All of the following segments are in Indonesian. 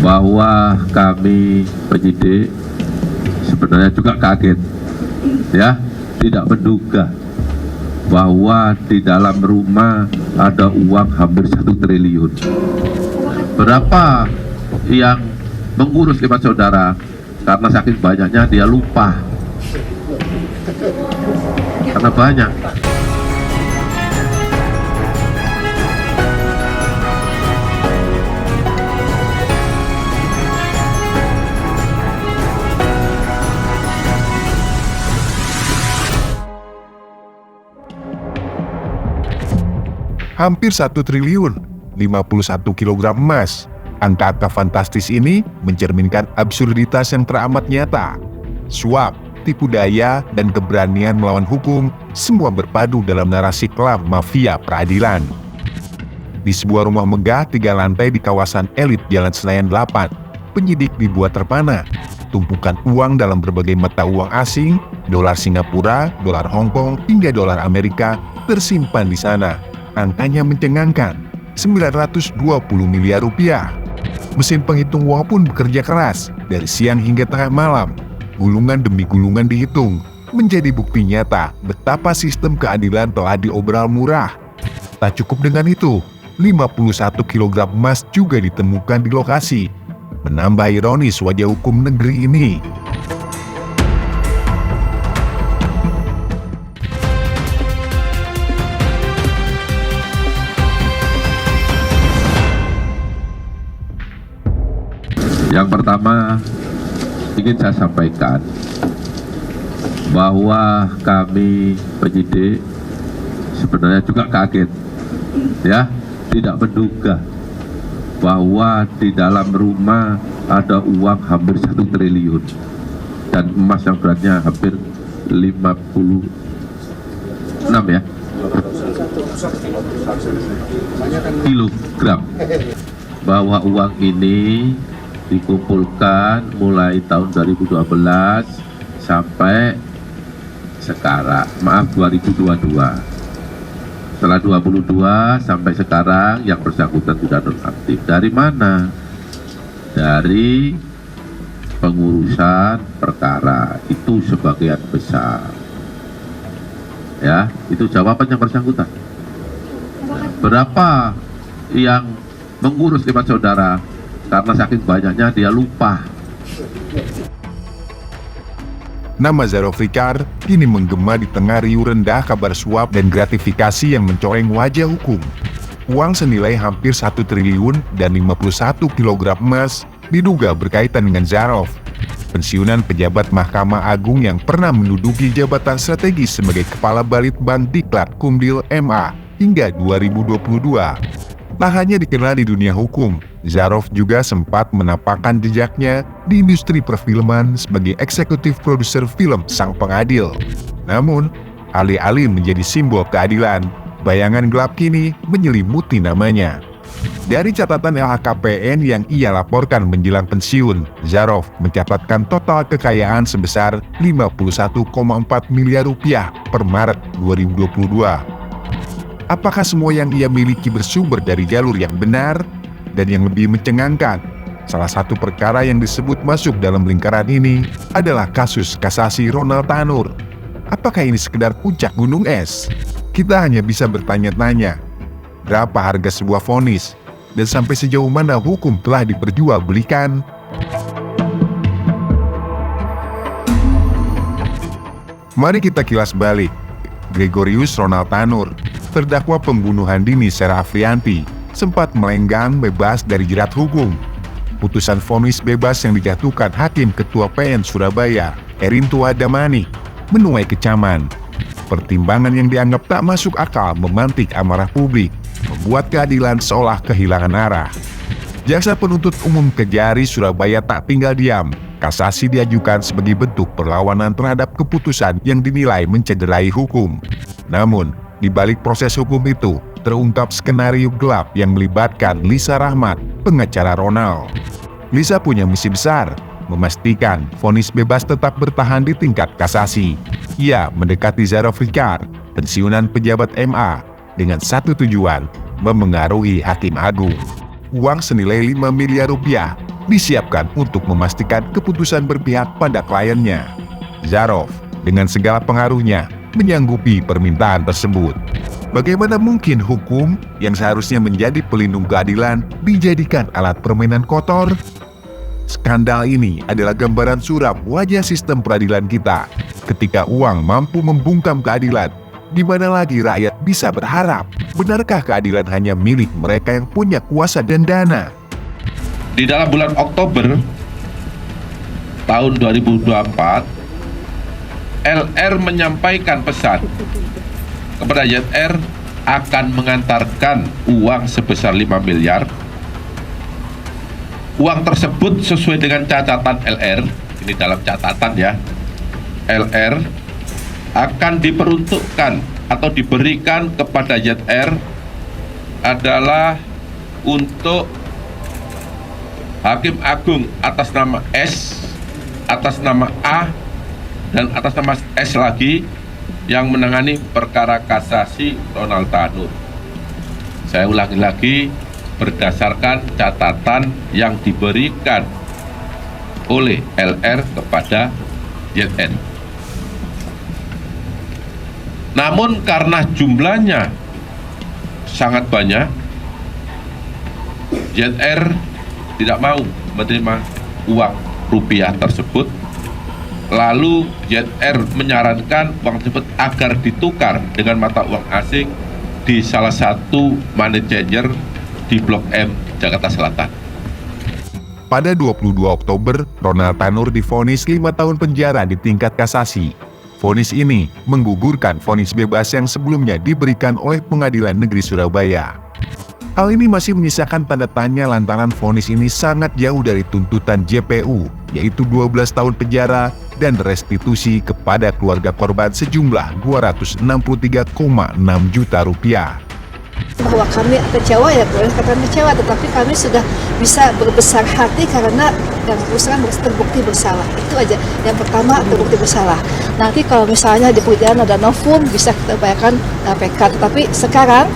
bahwa kami penyidik sebenarnya juga kaget, ya, tidak menduga bahwa di dalam rumah ada uang hampir 1 triliun. Berapa yang mengurus 5 saudara? Karena saking banyaknya dia lupa. Karena banyak. Hampir 1 triliun, 51 kilogram emas. Angka-angka fantastis ini mencerminkan absurditas yang teramat nyata. Suap, tipu daya, dan keberanian melawan hukum semua berpadu dalam narasi kelam mafia peradilan. Di sebuah rumah megah 3 lantai di kawasan elit Jalan Senayan 8, penyidik dibuat terpana. Tumpukan uang dalam berbagai mata uang asing, dolar Singapura, dolar Hong Kong, hingga dolar Amerika tersimpan di sana. Angkanya mencengangkan, 920 miliar rupiah. Mesin penghitung uang pun bekerja keras, dari siang hingga tengah malam. Gulungan demi gulungan dihitung, menjadi bukti nyata betapa sistem keadilan telah diobral murah. Tak cukup dengan itu, 51 kg emas juga ditemukan di lokasi. Menambah ironis wajah hukum negeri ini. Yang pertama, ingin saya sampaikan bahwa kami penyidik sebenarnya juga kaget, ya, tidak menduga bahwa di dalam rumah ada uang hampir 1 triliun dan emas yang beratnya hampir 56 ya kilogram. Bahwa uang ini dikumpulkan mulai tahun 2012 sampai sekarang, 2022. Setelah 2022 sampai sekarang yang bersangkutan tidak nonaktif. Dari mana? Dari pengurusan perkara itu sebagian besar. Ya, itu jawaban yang bersangkutan. Berapa yang mengurus 5 saudara? Karena saking banyaknya dia lupa. Nama Zarof Ricard kini menggema di tengah riuh rendah kabar suap dan gratifikasi yang mencoreng wajah hukum. Uang senilai hampir 1 triliun dan 51 kg emas diduga berkaitan dengan Zarof, pensiunan pejabat Mahkamah Agung yang pernah menduduki jabatan strategis sebagai Kepala Balitbank Diklat Kumdil MA hingga 2022. Tak hanya dikenal di dunia hukum, Zarof juga sempat menapakkan jejaknya di industri perfilman sebagai eksekutif produser film Sang Pengadil. Namun, alih-alih menjadi simbol keadilan, bayangan gelap kini menyelimuti namanya. Dari catatan LHKPN yang ia laporkan menjelang pensiun, Zarof mencatatkan total kekayaan sebesar 51,4 miliar rupiah per Maret 2022. Apakah semua yang ia miliki bersumber dari jalur yang benar? Dan yang lebih mencengangkan, salah satu perkara yang disebut masuk dalam lingkaran ini adalah kasus kasasi Ronald Tanur. Apakah ini sekedar puncak gunung es? Kita hanya bisa bertanya-tanya, berapa harga sebuah vonis? Dan sampai sejauh mana hukum telah diperjualbelikan? Mari kita kilas balik. Gregorius Ronald Tanur, terdakwa pembunuhan dini Sera Afrianti, sempat melenggang bebas dari jerat hukum. Putusan vonis bebas yang dijatuhkan Hakim Ketua PN Surabaya, Erintua Damani, menuai kecaman. Pertimbangan yang dianggap tak masuk akal memantik amarah publik, membuat keadilan seolah kehilangan arah. Jaksa Penuntut Umum Kejari Surabaya tak tinggal diam. Kasasi diajukan sebagai bentuk perlawanan terhadap keputusan yang dinilai mencederai hukum. Namun, di balik proses hukum itu, terungkap skenario gelap yang melibatkan Lisa Rahmat, pengacara Ronald. Lisa punya misi besar, memastikan vonis bebas tetap bertahan di tingkat kasasi. Ia mendekati Zarof Ricard, pensiunan pejabat MA, dengan satu tujuan, memengaruhi Hakim Agung. Uang senilai 5 miliar rupiah disiapkan untuk memastikan keputusan berpihak pada kliennya. Zarov dengan segala pengaruhnya menyanggupi permintaan tersebut. Bagaimana mungkin hukum yang seharusnya menjadi pelindung keadilan dijadikan alat permainan kotor? Skandal ini adalah gambaran suram wajah sistem peradilan kita. Ketika uang mampu membungkam keadilan, di mana lagi rakyat bisa berharap? Benarkah keadilan hanya milik mereka yang punya kuasa dan dana? Di dalam bulan Oktober tahun 2024, LR menyampaikan pesan kepada ZR akan mengantarkan uang sebesar 5 miliar. Uang tersebut sesuai dengan catatan LR, ini dalam catatan ya, LR akan diperuntukkan atau diberikan kepada ZR adalah untuk Hakim Agung atas nama S, atas nama A, dan atas nama S lagi yang menangani perkara kasasi Ronald Tanur. Saya ulangi lagi, berdasarkan catatan yang diberikan oleh LR kepada ZN. Namun karena jumlahnya sangat banyak, ZR tidak mau menerima uang rupiah tersebut. Lalu ZR menyarankan uang tersebut agar ditukar dengan mata uang asing di salah satu money changer di Blok M, Jakarta Selatan. Pada 22 Oktober, Ronald Tanur divonis 5 tahun penjara di tingkat kasasi. Vonis ini menggugurkan vonis bebas yang sebelumnya diberikan oleh Pengadilan Negeri Surabaya. Hal ini masih menyisakan tanda tanya lantaran vonis ini sangat jauh dari tuntutan JPU, yaitu 12 tahun penjara dan restitusi kepada keluarga korban sejumlah 263,6 juta rupiah. Bahwa kami kecewa, ya boleh katakan kecewa, tetapi kami sudah bisa berbesar hati karena dan perusahaan terbukti bersalah. Itu aja. Yang pertama, terbukti bersalah. Nanti kalau misalnya di perjalanan ada novum, bisa kita upayakan PK. Tetapi sekarang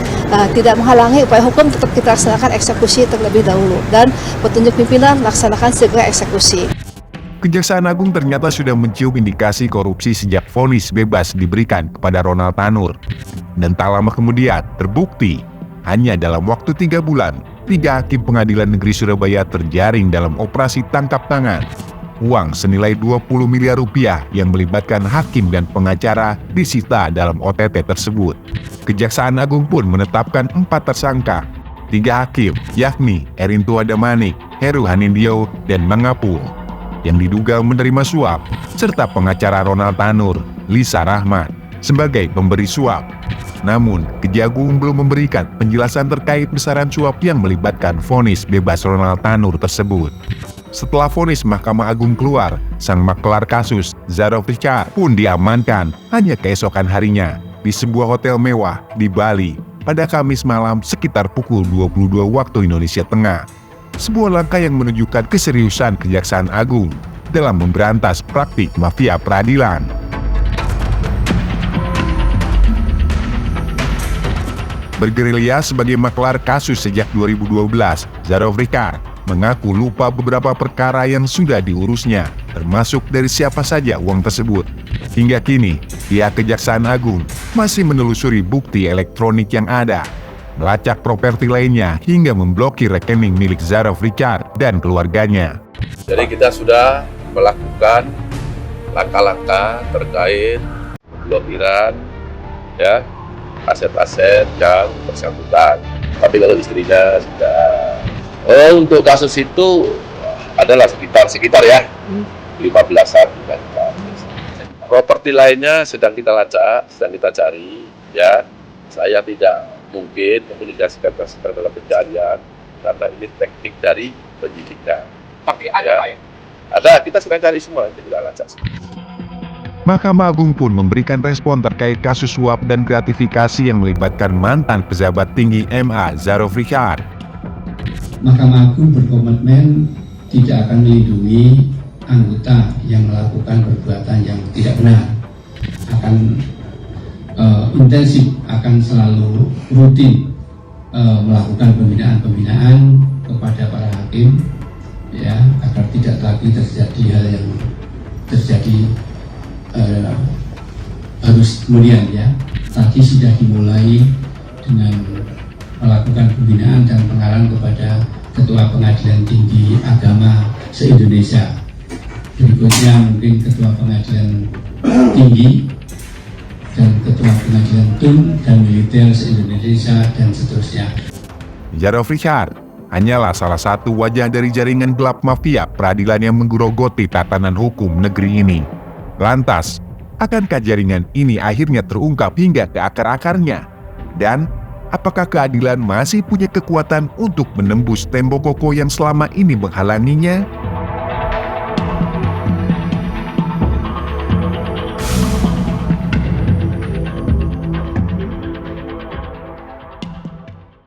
tidak menghalangi upaya hukum, tetap kita laksanakan eksekusi terlebih dahulu. Dan petunjuk pimpinan laksanakan segera eksekusi. Kejaksaan Agung ternyata sudah mencium indikasi korupsi sejak vonis bebas diberikan kepada Ronald Tanur. Dan tak lama kemudian terbukti, hanya dalam waktu 3 bulan, 3 hakim Pengadilan Negeri Surabaya terjaring dalam operasi tangkap tangan. Uang senilai 20 miliar rupiah yang melibatkan hakim dan pengacara disita dalam OTT tersebut. Kejaksaan Agung pun menetapkan 4 tersangka, 3 hakim, yakni Erintu Adamanik, Heru Hanindyo, dan Mangapul, yang diduga menerima suap, serta pengacara Ronald Tanur, Lisa Rahmat, sebagai pemberi suap. Namun, Kejagung belum memberikan penjelasan terkait besaran suap yang melibatkan vonis bebas Ronald Tanur tersebut. Setelah vonis Mahkamah Agung keluar, sang maklar kasus, Zarov Richard, pun diamankan hanya keesokan harinya di sebuah hotel mewah di Bali pada Kamis malam sekitar pukul 22 waktu Indonesia Tengah. Sebuah langkah yang menunjukkan keseriusan Kejaksaan Agung dalam memberantas praktik mafia peradilan. Bergerilya sebagai maklar kasus sejak 2012, Zarov Richard mengaku lupa beberapa perkara yang sudah diurusnya, termasuk dari siapa saja uang tersebut. Hingga kini, pihak Kejaksaan Agung masih menelusuri bukti elektronik yang ada, melacak properti lainnya hingga memblokir rekening milik Zarov Richard dan keluarganya. Jadi kita sudah melakukan langkah-langkah terkait pemblokiran ya aset-aset yang bersangkutan. Tapi kalau istrinya sudah, untuk kasus itu adalah sekitar ya 15-an kan. Properti lainnya sedang kita lacak, sedang kita cari ya. Saya tidak mungkin komunikasikan dalam pencarian karena ini teknik dari penyidiknya. Tapi ada ya? Ada, kita sedang cari semua, kita lacak. Mahkamah Agung pun memberikan respon terkait kasus suap dan gratifikasi yang melibatkan mantan pejabat tinggi MA Zarov Richard. Mahkamah Agung berkomitmen tidak akan melindungi anggota yang melakukan perbuatan yang tidak benar. Akan intensif, akan selalu rutin melakukan pembinaan-pembinaan kepada para hakim ya, agar tidak lagi terjadi hal yang terjadi harus kemudian ya. Tadi sudah dimulai dengan melakukan pembinaan dan pengarahan kepada Ketua Pengadilan Tinggi Agama se-Indonesia. Berikutnya mungkin Ketua Pengadilan Tinggi dan Ketua Pengadilan TUN dan Militer se-Indonesia dan seterusnya. Jarod Richard hanyalah salah satu wajah dari jaringan gelap mafia peradilan yang menggerogoti tatanan hukum negeri ini. Lantas, akankah jaringan ini akhirnya terungkap hingga ke akar-akarnya? Dan apakah keadilan masih punya kekuatan untuk menembus tembok kokoh yang selama ini menghalanginya?